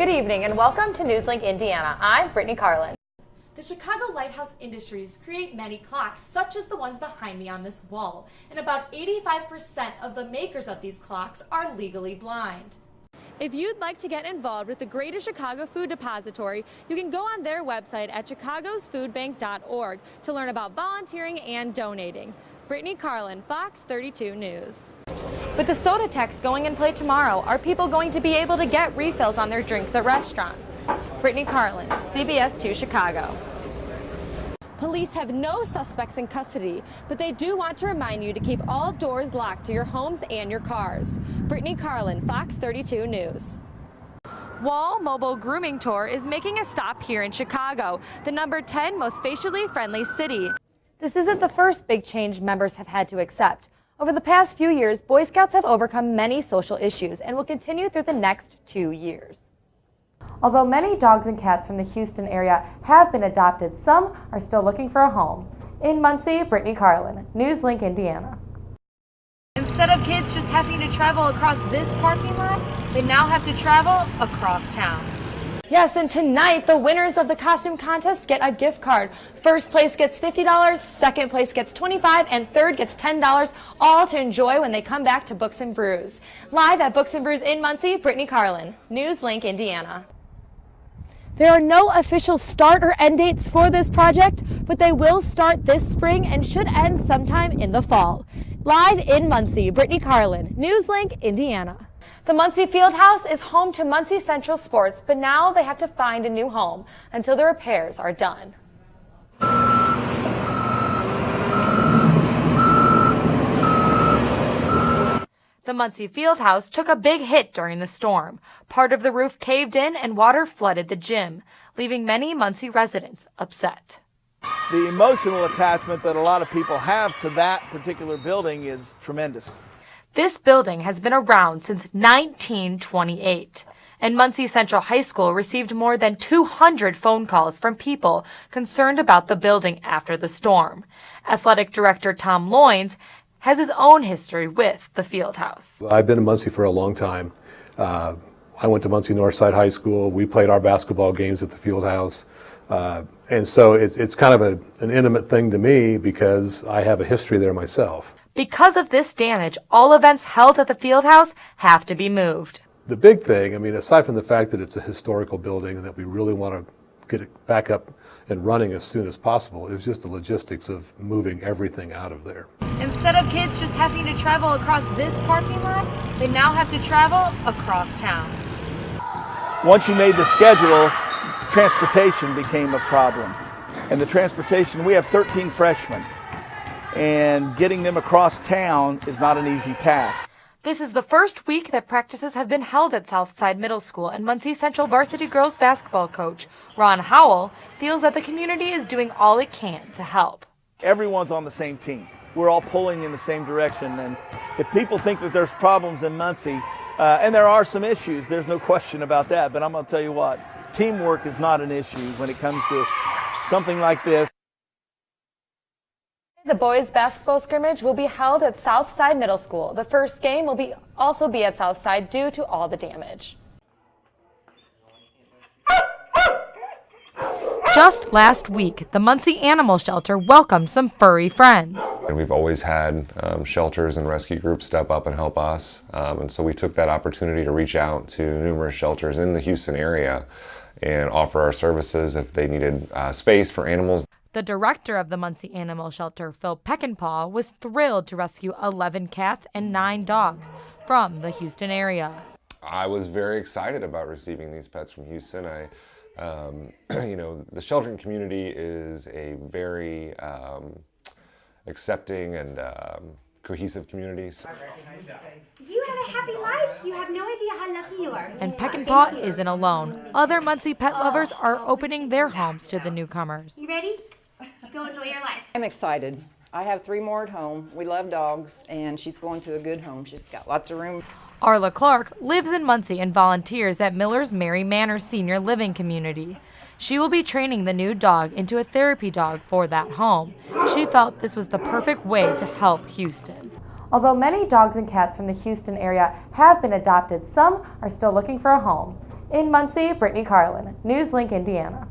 Good evening and welcome to NewsLink Indiana. I'm Brittany Karlin. The Chicago Lighthouse Industries create many clocks, such as the ones behind me on this wall, and about 85% of the makers of these clocks are legally blind. If you'd like to get involved with the Greater Chicago Food Depository, you can go on their website at chicagosfoodbank.org to learn about volunteering and donating. Brittany Karlin, Fox 32 News. With the soda tax going in play tomorrow, are people going to be able to get refills on their drinks at restaurants? Brittany Karlin, CBS 2 Chicago. Police have no suspects in custody, but they do want to remind you to keep all doors locked to your homes and your cars. Brittany Karlin, Fox 32 News. Wall Mobile Grooming Tour is making a stop here in Chicago, the number 10 most facially friendly city. This isn't the first big change members have had to accept. Over the past few years, Boy Scouts have overcome many social issues and will continue through the next 2 years. Although many dogs and cats from the Houston area have been adopted, some are still looking for a home. In Muncie, Brittany Karlin, NewsLink Indiana. Instead of kids just having to travel across this parking lot, they now have to travel across town. Yes, and tonight the winners of the costume contest get a gift card. First place gets $50, second place gets $25, and third gets $10, all to enjoy when they come back to Books and Brews. Live at Books and Brews in Muncie, Brittany Karlin, NewsLink Indiana. There are no official start or end dates for this project, but they will start this spring and should end sometime in the fall. Live in Muncie, Brittany Karlin, NewsLink Indiana. The Muncie Fieldhouse is home to Muncie Central Sports, but now they have to find a new home until the repairs are done. The Muncie Fieldhouse took a big hit during the storm. Part of the roof caved in and water flooded the gym, leaving many Muncie residents upset. The emotional attachment that a lot of people have to that particular building is tremendous. This building has been around since 1928, and Muncie Central High School received more than 200 phone calls from people concerned about the building after the storm. Athletic Director Tom Loynes has his own history with the Fieldhouse. I've been in Muncie for a long time. I went to Muncie Northside High School. We played our basketball games at the Fieldhouse. And so it's kind of an intimate thing to me because I have a history there myself. Because of this damage, all events held at the Fieldhouse have to be moved. The big thing, I mean, aside from the fact that it's a historical building and that we really want to get it back up and running as soon as possible, is just the logistics of moving everything out of there. Instead of kids just having to travel across this parking lot, they now have to travel across town. Once you made the schedule, transportation became a problem. And the transportation, we have 13 freshmen, and getting them across town is not an easy task. This is the first week that practices have been held at Southside Middle School, and Muncie Central varsity girls basketball coach Ron Howell feels that the community is doing all it can to help. Everyone's on the same team. We're all pulling in the same direction, and if people think that there's problems in Muncie, and there are some issues, there's no question about that, but I'm going to tell you what, teamwork is not an issue when it comes to something like this. The boys' basketball scrimmage will be held at Southside Middle School. The first game will also be at Southside due to all the damage. Just last week, the Muncie Animal Shelter welcomed some furry friends. And we've always had shelters and rescue groups step up and help us, and so we took that opportunity to reach out to numerous shelters in the Houston area and offer our services if they needed space for animals. The director of the Muncie Animal Shelter, Phil Peckinpah, was thrilled to rescue 11 cats and 9 dogs from the Houston area. I was very excited about receiving these pets from Houston. You know, the sheltering community is a very accepting and cohesive community. You have a happy life. You have no idea how lucky you are. And Peckinpah isn't alone. Other Muncie pet lovers are opening their homes to the newcomers. You ready? Go enjoy your life. I'm excited. I have 3 more at home. We love dogs, and she's going to a good home. She's got lots of room. Arla Clark lives in Muncie and volunteers at Miller's Mary Manor Senior Living Community. She will be training the new dog into a therapy dog for that home. She felt this was the perfect way to help Houston. Although many dogs and cats from the Houston area have been adopted, some are still looking for a home. In Muncie, Brittany Karlin, News Link, Indiana.